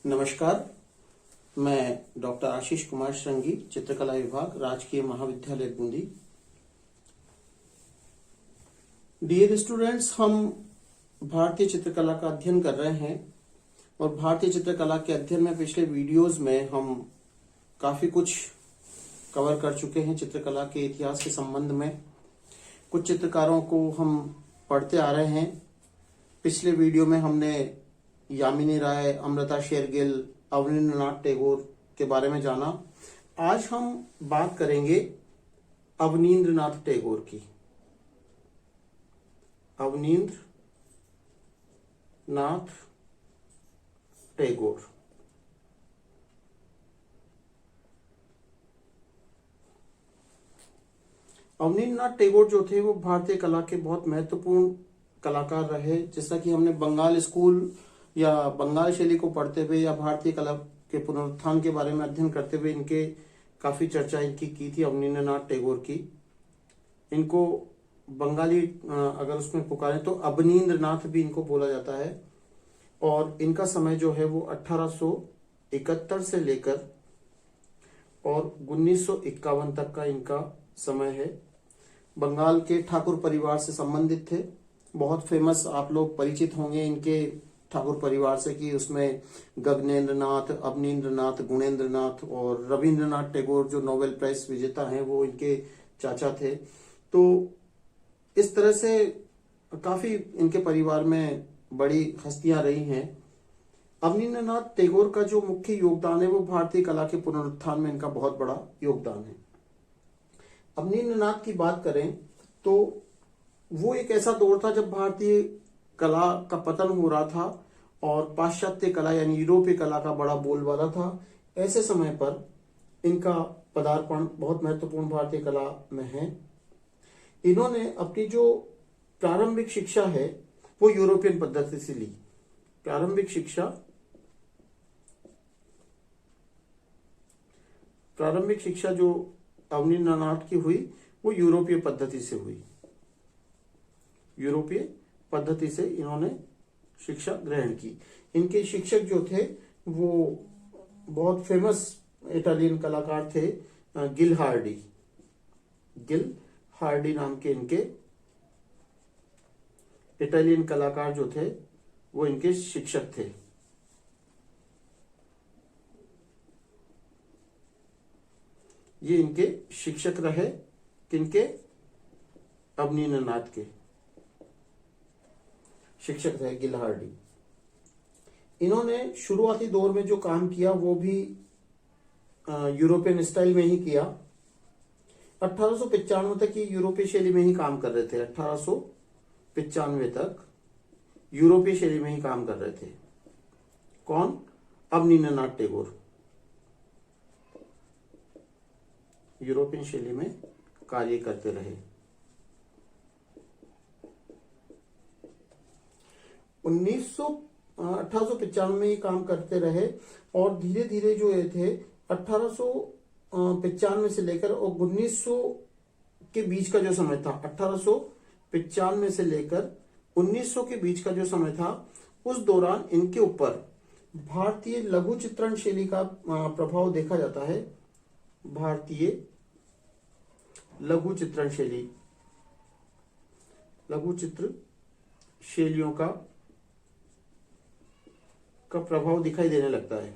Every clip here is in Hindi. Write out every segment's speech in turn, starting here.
नमस्कार, मैं डॉक्टर आशीष कुमार श्रृंगी, चित्रकला विभाग, राजकीय महाविद्यालय बूंदी। डियर स्टूडेंट्स, हम भारतीय चित्रकला का अध्ययन कर रहे हैं और भारतीय चित्रकला के अध्ययन में पिछले वीडियोस में हम काफी कुछ कवर कर चुके हैं। चित्रकला के इतिहास के संबंध में कुछ चित्रकारों को हम पढ़ते आ रहे हैं। पिछले वीडियो में हमने यामिनी राय, अमृता शेरगिल, अवनींद्रनाथ टैगोर के बारे में जाना। आज हम बात करेंगे अवनींद्रनाथ टैगोर की। अवनींद्रनाथ टैगोर अवनींद्रनाथ टैगोर जो थे वो भारतीय कला के बहुत महत्वपूर्ण कलाकार रहे। जैसा कि हमने बंगाल स्कूल या बंगाल शैली को पढ़ते हुए या भारतीय कला के पुनरुत्थान के बारे में अध्ययन करते हुए इनके काफी चर्चा इनकी की थी, अवनींद्रनाथ टैगोर की। इनको बंगाली अगर उसमें पुकारे तो अवनींद्रनाथ भी इनको बोला जाता है। और इनका समय जो है वो 1871 से लेकर और 1951 तक का इनका समय है। बंगाल के ठाकुर परिवार से संबंधित थे। बहुत फेमस, आप लोग परिचित होंगे इनके ठाकुर परिवार से कि उसमें गगनेंद्रनाथ, अवनींद्रनाथ, गुणेंद्रनाथ और रविंद्रनाथ टैगोर जो नोबेल प्राइज विजेता हैं वो इनके चाचा थे। तो इस तरह से काफी इनके परिवार में बड़ी हस्तियां रही हैं। अवनींद्रनाथ टैगोर का जो मुख्य योगदान है वो भारतीय कला के पुनरुत्थान में इनका बहुत बड़ा योगदान है। अवनींद्रनाथ की बात करें तो वो एक ऐसा दौर था जब भारतीय कला का पतन हो रहा था और पाश्चात्य कला यानी यूरोपीय कला का बड़ा बोलबाला था। ऐसे समय पर इनका पदार्पण बहुत महत्वपूर्ण भारतीय कला में है। इन्होंने अपनी जो प्रारंभिक शिक्षा है वो यूरोपियन पद्धति से ली। प्रारंभिक शिक्षा जो अवनींद्रनाथ की हुई वो यूरोपीय पद्धति से हुई। यूरोपीय पद्धति से इन्होंने शिक्षा ग्रहण की। इनके शिक्षक जो थे वो बहुत फेमस इटालियन कलाकार थे, गिल हार्डी नाम के इनके इटालियन कलाकार जो थे वो इनके शिक्षक थे। ये इनके शिक्षक रहे किनके? अवनींद्रनाथ के शिक्षक थे गिल हार्डी। इन्होंने शुरुआती दौर में जो काम किया वो भी यूरोपियन स्टाइल में ही किया। 1895 तक ये यूरोपीय शैली में ही काम कर रहे थे। 1895 तक यूरोपीय शैली में ही काम कर रहे थे। कौन? अवनींद्रनाथ टैगोर यूरोपियन शैली में कार्य करते रहे। 1895 में ये काम करते रहे और धीरे धीरे जो ये थे 1895 से लेकर और 1900 के बीच का जो समय था, 1895 से लेकर 1900 के बीच का जो समय था, उस दौरान इनके ऊपर भारतीय लघु चित्रण शैली का प्रभाव देखा जाता है। भारतीय लघु चित्रण शैली, लघु चित्र शैलियों का प्रभाव दिखाई देने लगता है,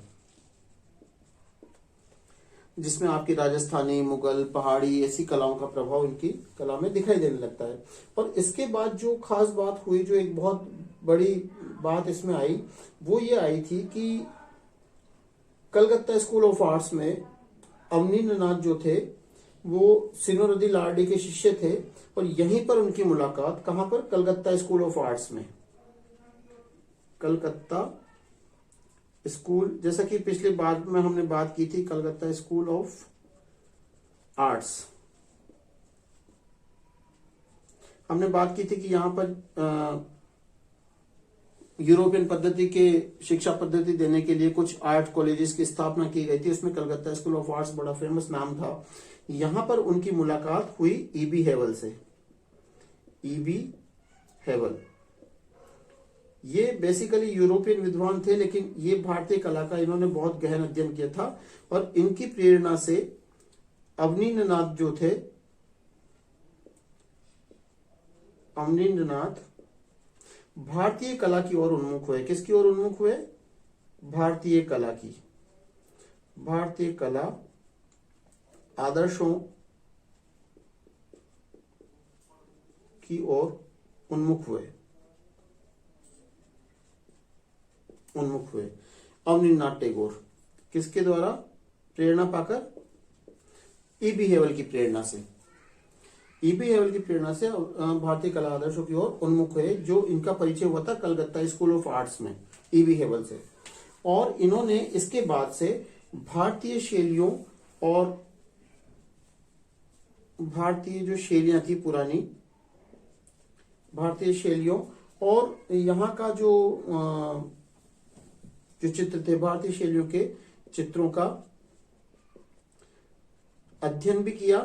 जिसमें आपकी राजस्थानी, मुगल, पहाड़ी ऐसी कलाओं का प्रभाव इनकी कला में दिखाई देने लगता है। और इसके बाद जो खास बात हुई, जो एक बहुत बड़ी बात इसमें आई, वो ये आई थी कि कलकत्ता स्कूल ऑफ आर्ट्स में अवनींद्रनाथ जो थे वो सिनोरदी लार्डी के शिष्य थे और यहीं पर उनकी मुलाकात कहां पर? कलकत्ता स्कूल ऑफ आर्ट्स में। कलकत्ता स्कूल, जैसा कि पिछली बार में हमने बात की थी, कलकत्ता स्कूल ऑफ आर्ट्स, हमने बात की थी कि यहां पर यूरोपियन पद्धति के शिक्षा पद्धति देने के लिए कुछ आर्ट कॉलेजेस की स्थापना की गई थी। उसमें कलकत्ता स्कूल ऑफ आर्ट्स बड़ा फेमस नाम था। यहां पर उनकी मुलाकात हुई ईबी हेवल से। ईबी हेवल ये बेसिकली यूरोपियन विद्वान थे, लेकिन ये भारतीय कला का इन्होंने बहुत गहन अध्ययन किया था। और इनकी प्रेरणा से अवनींद्रनाथ जो थे, अवनींद्रनाथ भारतीय कला की ओर उन्मुख हुए। किसकी ओर उन्मुख हुए? भारतीय कला की, भारतीय कला आदर्शों की ओर उन्मुख हुए, उन्मुख हुए। अवनींद्रनाथ टैगोर किसके द्वारा प्रेरणा पाकर? ईबी हेवल की प्रेरणा से, ईबी हेवल की प्रेरणा से भारतीय कला आदर्शों की ओर उन्मुख हुए, जो इनका परिचय हुआ था कलकत्ता स्कूल ऑफ आर्ट्स में ईबी हेवल से। और इन्होंने इसके बाद से भारतीय शैलियों और भारतीय जो शैलियां थी पुरानी, भारतीय शैलियों और यहाँ का जो चित्र थे, भारतीय शैलियों के चित्रों का अध्ययन भी किया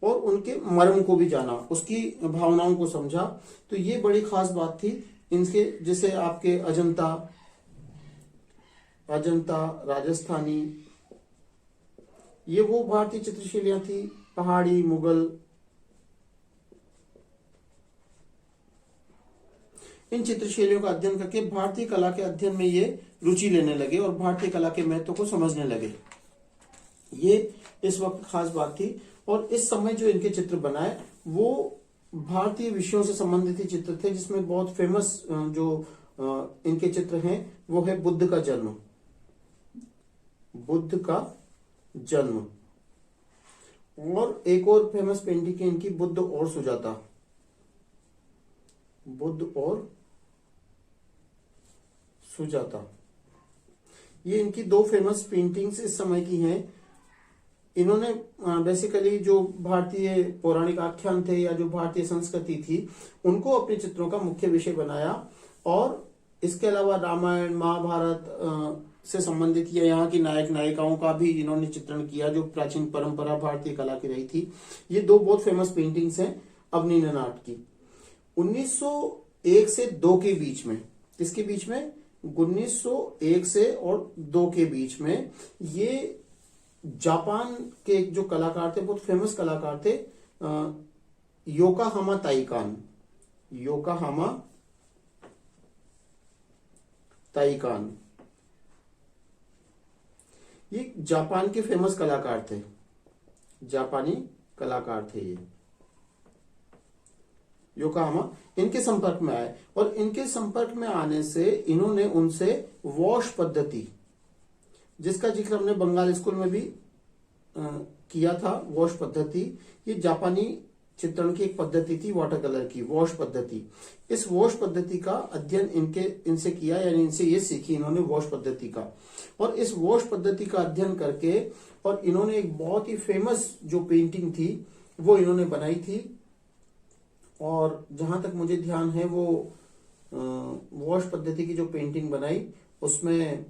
और उनके मर्म को भी जाना, उसकी भावनाओं को समझा। तो ये बड़ी खास बात थी इनके। जैसे आपके अजंता, अजंता राजस्थानी, ये वो भारतीय चित्रशैलियां थी। पहाड़ी, मुगल, इन चित्रशैलियों का अध्ययन करके भारतीय कला के अध्ययन में ये रुचि लेने लगे और भारतीय कला के महत्व को समझने लगे। ये इस वक्त खास बात थी। और इस समय जो इनके चित्र बनाए वो भारतीय विषयों से संबंधित ही चित्र थे, जिसमें बहुत फेमस जो इनके चित्र हैं वो है बुद्ध का जन्म, बुद्ध का जन्म। और एक और फेमस पेंटिंग है इनकी, बुद्ध और सुजाता, बुद्ध और सुजाता। ये इनकी दो फेमस पेंटिंग्स इस समय की हैं। इन्होंने बेसिकली जो भारतीय पौराणिक आख्यान थे या जो भारतीय संस्कृति थी उनको अपने चित्रों का मुख्य विषय बनाया। और इसके अलावा रामायण, महाभारत से संबंधित या यहाँ की नायक नायिकाओं का भी इन्होंने चित्रण किया, जो प्राचीन परंपरा भारतीय कला की रही थी। ये दो बहुत फेमस पेंटिंग्स हैं अवनींद्रनाथ की। 1901 से 2 के बीच में, किसके बीच में? 1901 से और 2 के बीच में ये जापान के जो कलाकार थे, बहुत फेमस कलाकार थे, योकोहामा ताइकान, योकोहामा ताइकान। ये जापान के फेमस कलाकार थे, जापानी कलाकार थे ये योकोहामा। इनके संपर्क में आए और इनके संपर्क में आने से इन्होंने उनसे वॉश पद्धति, जिसका जिक्र हमने बंगाल स्कूल में भी किया था, वॉश पद्धति, ये जापानी चित्रण की एक पद्धति थी वाटर कलर की, वॉश पद्धति। इस वॉश पद्धति का अध्ययन इनसे किया, यानी इनसे ये सीखी इन्होंने वॉश पद्धति का। और इस वॉश पद्धति का अध्ययन करके और इन्होंने एक बहुत ही फेमस जो पेंटिंग थी वो इन्होंने बनाई थी। और जहां तक मुझे ध्यान है वो वॉश पद्धति की जो पेंटिंग बनाई उसमें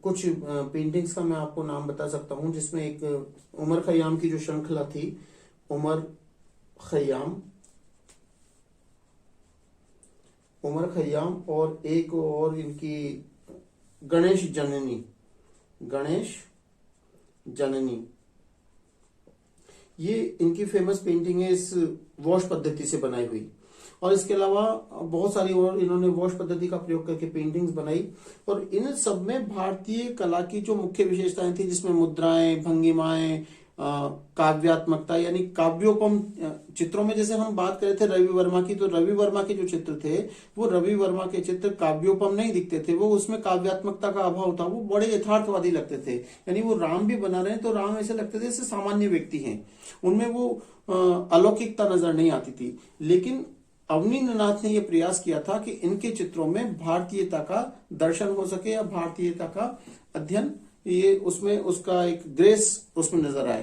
कुछ पेंटिंग्स का मैं आपको नाम बता सकता हूं, जिसमें एक उमर खयाम की जो श्रृंखला थी, उमर खयाम, उमर खयाम, और एक और इनकी गणेश जननी, गणेश जननी, ये इनकी फेमस पेंटिंग है इस वॉश पद्धति से बनाई हुई। और इसके अलावा बहुत सारी और इन्होंने वॉश पद्धति का प्रयोग करके पेंटिंग्स बनाई। और इन सब में भारतीय कला की जो मुख्य विशेषताएं थी, जिसमें मुद्राएं, भंगिमाएं, काव्यात्मकता यानी काव्योपम चित्रों में, जैसे हम बात कर रहे थे रवि वर्मा की, तो रवि वर्मा के जो चित्र थे वो रवि वर्मा के चित्र काव्योपम नहीं दिखते थे, वो उसमें काव्यात्मकता का अभाव था, वो बड़े यथार्थवादी लगते थे। यानी वो राम भी बना रहे हैं तो राम ऐसे लगते थे जैसे सामान्य व्यक्ति हैं, उनमें वो अलौकिकता नजर नहीं आती थी। लेकिन अवनींद्रनाथ ने यह प्रयास किया था कि इनके चित्रों में भारतीयता का दर्शन हो सके या भारतीयता का अध्ययन, ये उसमें उसका एक ग्रेस उसमें नजर आए।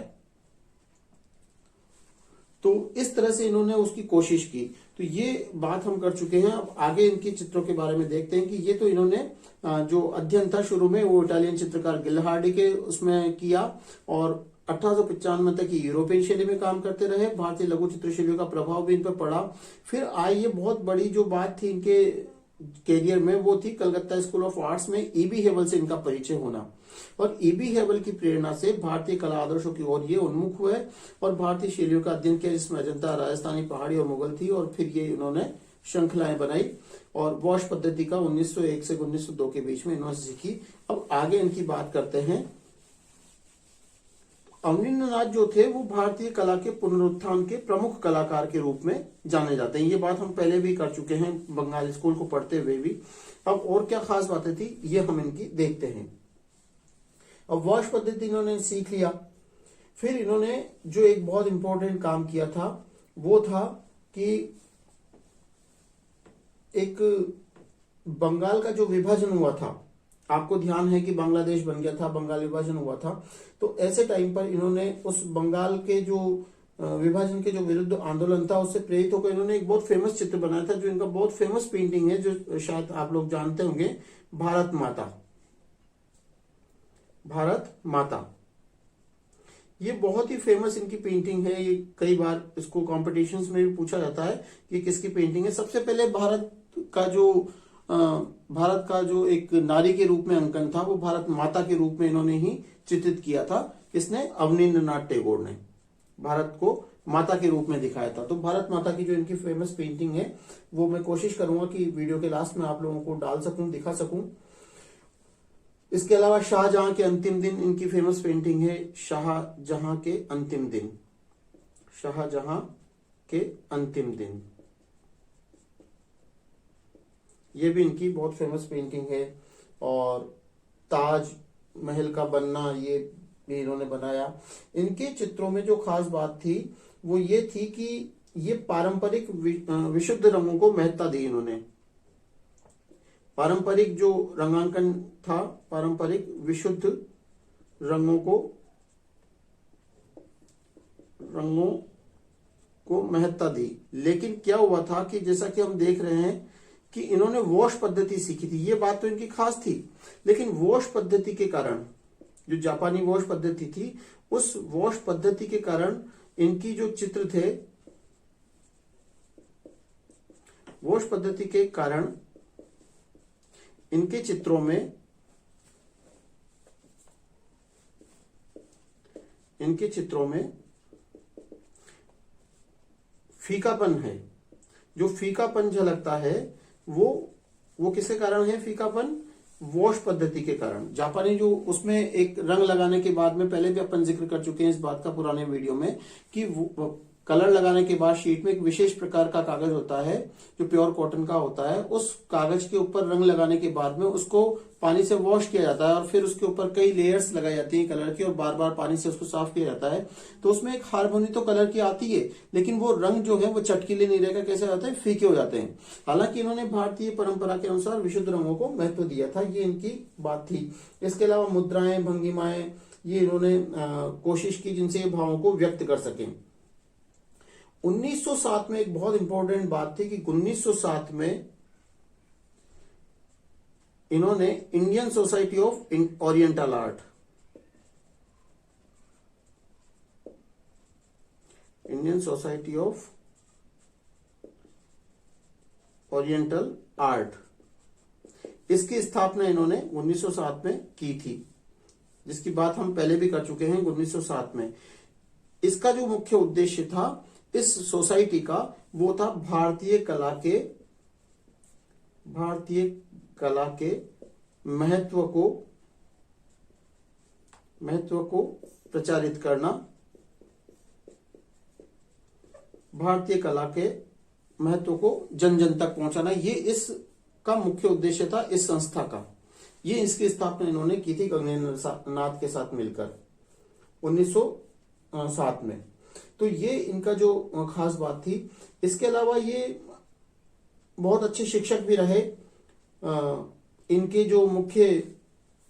तो इस तरह से इन्होंने उसकी कोशिश की। तो ये बात हम कर चुके हैं। अब आगे इनके चित्रों के बारे में देखते हैं कि ये तो इन्होंने जो अध्ययन था शुरू में वो इटालियन चित्रकार गिलहार्डी के उसमें किया, और 1895 तक ये यूरोपियन शैली में काम करते रहे। भारतीय लघु चित्र शैलियों का प्रभाव भी इन पर पड़ा। फिर आई ये बहुत बड़ी जो बात थी इनके कैरियर में, वो थी कलकत्ता स्कूल ऑफ आर्ट्स में ईबी हेवल से इनका परिचय होना। और ईबी हेवल की प्रेरणा से भारतीय कला आदर्शों की ओर ये उन्मुख हुए और भारतीय शैलियों का अध्ययन किया, जिसमें अजंता, राजस्थानी, पहाड़ी और मुगल थी। और फिर ये इन्होंने श्रृंखलाएं बनाई और वॉश पद्धति का 1901 से 1902 के बीच में इन्होंने सीखी। अब आगे इनकी बात करते हैं। अवनींद्रनाथ जो थे वो भारतीय कला के पुनरुत्थान के प्रमुख कलाकार के रूप में जाने जाते हैं। ये बात हम पहले भी कर चुके हैं बंगाल स्कूल को पढ़ते हुए भी। अब और क्या खास बातें थी ये हम इनकी देखते हैं। अब वॉश पद्धति इन्होंने सीख लिया। फिर इन्होंने जो एक बहुत इंपॉर्टेंट काम किया था वो था कि एक बंगाल का जो विभाजन हुआ था, आपको ध्यान है कि बांग्लादेश बन गया था, बंगाल विभाजन हुआ था। तो ऐसे टाइम पर इन्होंने उस बंगाल के जो विभाजन के जो विरुद्ध आंदोलन था उससे प्रेरित होकर इन्होंने एक बहुत फेमस चित्र बनाया था, जो इनका बहुत फेमस पेंटिंग है, जो शायद आप लोग जानते होंगे, भारत माता। भारत माता ये बहुत ही फेमस इनकी पेंटिंग है। ये कई बार इसको कॉम्पिटिशन्स में भी पूछा जाता है कि किसकी पेंटिंग है। सबसे पहले भारत का जो एक नारी के रूप में अंकन था वो भारत माता के रूप में इन्होंने ही चित्रित किया था। किसने? अवनींद्रनाथ टैगोर ने भारत को माता के रूप में दिखाया था। तो भारत माता की जो इनकी फेमस पेंटिंग है वो मैं कोशिश करूंगा कि वीडियो के लास्ट में आप लोगों को डाल सकूं, दिखा सकूं। इसके अलावा शाहजहां के अंतिम दिन इनकी फेमस पेंटिंग है, शाहजहां के अंतिम दिन। शाहजहां के अंतिम दिन ये भी इनकी बहुत फेमस पेंटिंग है। और ताज महल का बनना ये भी इन्होंने बनाया। इनके चित्रों में जो खास बात थी वो ये थी कि ये पारंपरिक विशुद्ध रंगों को महत्ता दी इन्होंने। पारंपरिक जो रंगांकन था, पारंपरिक विशुद्ध रंगों को महत्ता दी। लेकिन क्या हुआ था कि जैसा कि हम देख रहे हैं कि इन्होंने वॉश पद्धति सीखी थी। ये बात तो इनकी खास थी, लेकिन वॉश पद्धति के कारण, जो जापानी वॉश पद्धति थी, उस वॉश पद्धति के कारण इनकी जो चित्र थे, वॉश पद्धति के कारण इनके चित्रों में फीकापन है। जो फीकापन झलकता है वो किसके कारण है? फीकापन वॉश पद्धति के कारण। जापानी जो उसमें एक रंग लगाने के बाद में, पहले भी अपन जिक्र कर चुके हैं इस बात का पुराने वीडियो में, कि कलर लगाने के बाद शीट में एक विशेष प्रकार का कागज होता है जो प्योर कॉटन का होता है। उस कागज के ऊपर रंग लगाने के बाद में उसको पानी से वॉश किया जाता है और फिर उसके ऊपर कई लेयर्स लगाई जाती हैं कलर की और बार बार पानी से उसको साफ किया जाता है। तो उसमें एक हार्मोनी तो कलर की आती है, लेकिन वो रंग जो है वो चटकीले नहीं रहेगा, कैसे जाते हैं? फीके हो जाते हैं। हालांकि इन्होंने भारतीय परंपरा के अनुसार विशुद्ध रंगों को महत्व दिया था, ये इनकी बात थी। इसके अलावा मुद्राएं, भंगिमाएं, ये इन्होंने कोशिश की जिनसे ये भावों को व्यक्त कर सकें। 1907 में एक बहुत इंपॉर्टेंट बात थी कि 1907 में इन्होंने Indian society of oriental art, Indian society of oriental art, इसकी स्थापना इन्होंने 1907 में की थी, जिसकी बात हम पहले भी कर चुके हैं 1907 में। इसका जो मुख्य उद्देश्य था इस सोसाइटी का, वो था भारतीय कला के महत्व को प्रचारित करना, भारतीय कला के महत्व को जन जन तक पहुंचाना, ये इसका मुख्य उद्देश्य था इस संस्था का। ये इसकी स्थापना इन्होंने की थी गगनेंद्र नाथ के साथ मिलकर 1907 में। तो ये इनका जो खास बात थी। इसके अलावा ये बहुत अच्छे शिक्षक भी रहे। इनके जो मुख्य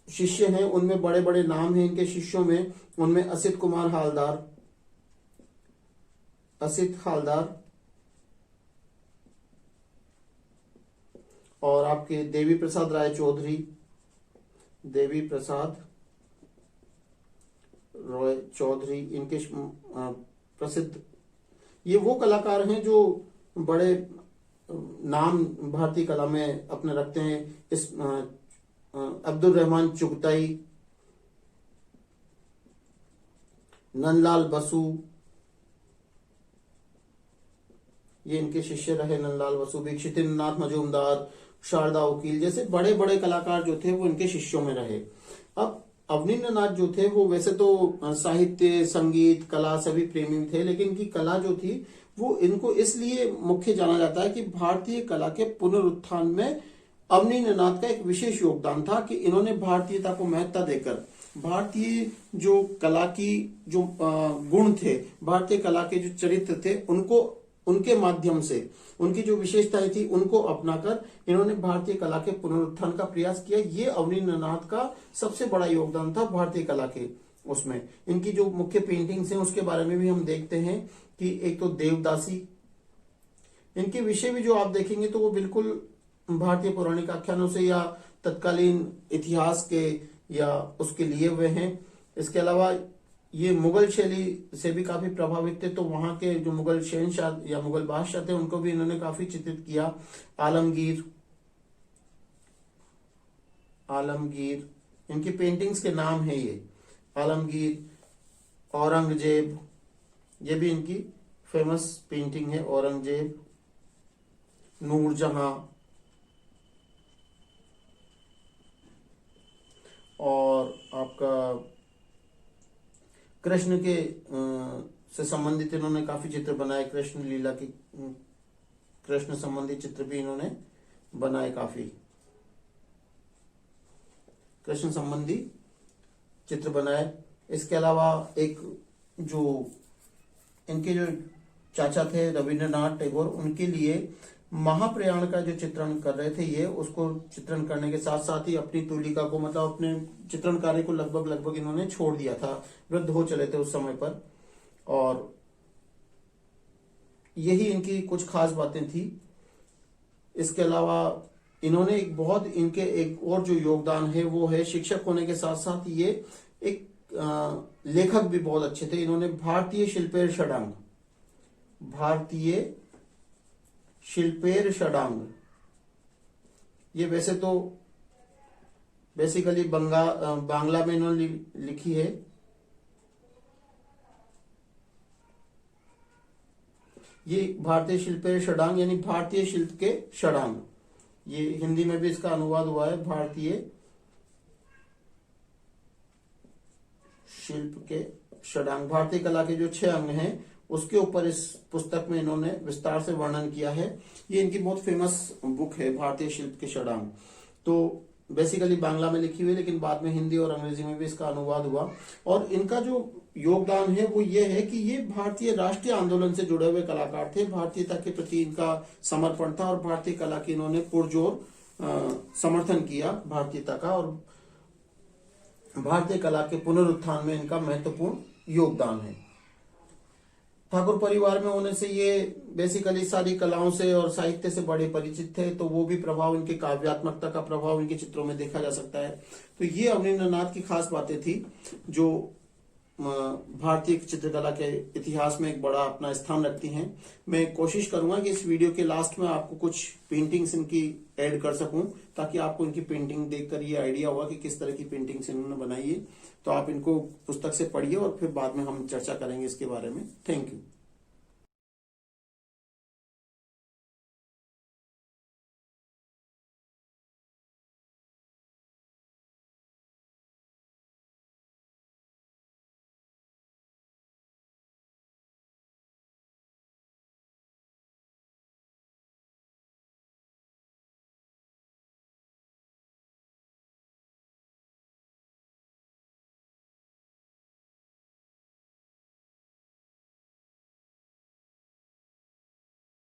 शिष्य हैं उनमें बड़े बड़े नाम हैं इनके शिष्यों में। उनमें असित कुमार हालदार, और आपके देवी प्रसाद रॉय चौधरी, इनके प्रसिद्ध ये वो कलाकार हैं जो बड़े नाम भारतीय कला में अपने रखते हैं। इस अब्दुल रहमान चुगताई, नंदलाल बसु, ये इनके शिष्य रहे। नंदलाल बसु भी, क्षितिन्द्रनाथ मजूमदार, शारदा वकील जैसे बड़े बड़े कलाकार जो थे वो इनके शिष्यों में रहे। अब अवनींद्र नाथ जो थे वो वैसे तो साहित्य, संगीत, कला सभी प्रेमी थे, लेकिन इनकी कला जो थी वो इनको इसलिए मुख्य जाना जाता है कि भारतीय कला के पुनरुत्थान में अवनींद्र नाथ का एक विशेष योगदान था कि इन्होंने भारतीयता को महत्ता देकर भारतीय जो कला की जो गुण थे, भारतीय कला के जो चरित्र थे, उनको उनके माध्यम से उनकी जो विशेषताएं थी उनको अपनाकर इन्होंने भारतीय कला के पुनरुत्थान का प्रयास किया। ये अवनींद्र नाथ का सबसे बड़ा योगदान था भारतीय कला के उसमें। इनकी जो मुख्य पेंटिंग्स हैं उसके बारे में भी हम देखते हैं कि एक तो देवदासी, इनके विषय भी जो आप देखेंगे तो वो बिल्कुल भारतीय पौराणिक आख्यानों से या तत्कालीन इतिहास के या उसके लिए हुए हैं। इसके अलावा ये मुगल शैली से भी काफी प्रभावित थे, तो वहां के जो मुगल शहनशाह या मुगल बादशाह थे उनको भी इन्होंने काफी चित्रित किया। आलमगीर, आलमगीर इनकी पेंटिंग्स के नाम है ये। आलमगीर, औरंगजेब, ये भी इनकी फेमस पेंटिंग है औरंगजेब। नूरजहां, और आपका कृष्ण के से संबंधित इन्होंने काफी चित्र बनाए। कृष्ण लीला की, कृष्ण संबंधी चित्र भी इन्होंने बनाए काफी, कृष्ण संबंधी चित्र बनाए। इसके अलावा एक जो इनके जो चाचा थे रविंद्रनाथ टैगोर, उनके लिए महाप्रयाण का जो चित्रण कर रहे थे ये, उसको चित्रण करने के साथ साथ ही अपनी तुलिका को मतलब अपने चित्रण कार्य को लगभग इन्होंने छोड़ दिया था, वृद्ध हो चले थे उस समय पर। और यही इनकी कुछ खास बातें थी। इसके अलावा इन्होंने एक बहुत इनके एक और जो योगदान है वो है शिक्षक होने के साथ साथ ये एक लेखक भी बहुत अच्छे थे। इन्होंने भारतीय शिल्पेर षडांग, भारतीय शिल्पेर षडांग, ये वैसे तो बेसिकली बांग्ला में इन्होंने लिखी है। ये भारतीय शिल्पेर षडांग यानी भारतीय शिल्प के षडांग, ये हिंदी में भी इसका अनुवाद हुआ है, भारतीय शिल्प के षडांग। भारतीय कला के जो 6 अंग हैं उसके ऊपर इस पुस्तक में इन्होंने विस्तार से वर्णन किया है। ये इनकी बहुत फेमस बुक है भारतीय शिल्प के षडांग। तो बेसिकली बांग्ला में लिखी हुई, लेकिन बाद में हिंदी और अंग्रेजी में भी इसका अनुवाद हुआ। और इनका जो योगदान है वो ये है कि ये भारतीय राष्ट्रीय आंदोलन से जुड़े हुए कलाकार थे। भारतीयता के प्रति इनका समर्पण था और भारतीय कला की इन्होंने पुरजोर समर्थन किया भारतीयता का, और भारतीय कला के पुनरुत्थान में इनका महत्वपूर्ण योगदान है। ठाकुर परिवार में होने से ये बेसिकली सारी कलाओं से और साहित्य से बड़े परिचित थे, तो वो भी प्रभाव, इनके काव्यात्मकता का प्रभाव इनके चित्रों में देखा जा सकता है। तो ये अवनींद्र नाथ की खास बातें थी जो भारतीय चित्रकला के इतिहास में एक बड़ा अपना स्थान रखती हैं। मैं कोशिश करूंगा कि इस वीडियो के लास्ट में आपको कुछ पेंटिंग्स इनकी ऐड कर सकूं, ताकि आपको इनकी पेंटिंग देखकर ये आइडिया होगा कि किस तरह की पेंटिंग्स इन्होंने बनाई है। तो आप इनको पुस्तक से पढ़िए और फिर बाद में हम चर्चा करेंगे इसके बारे में। Thank you.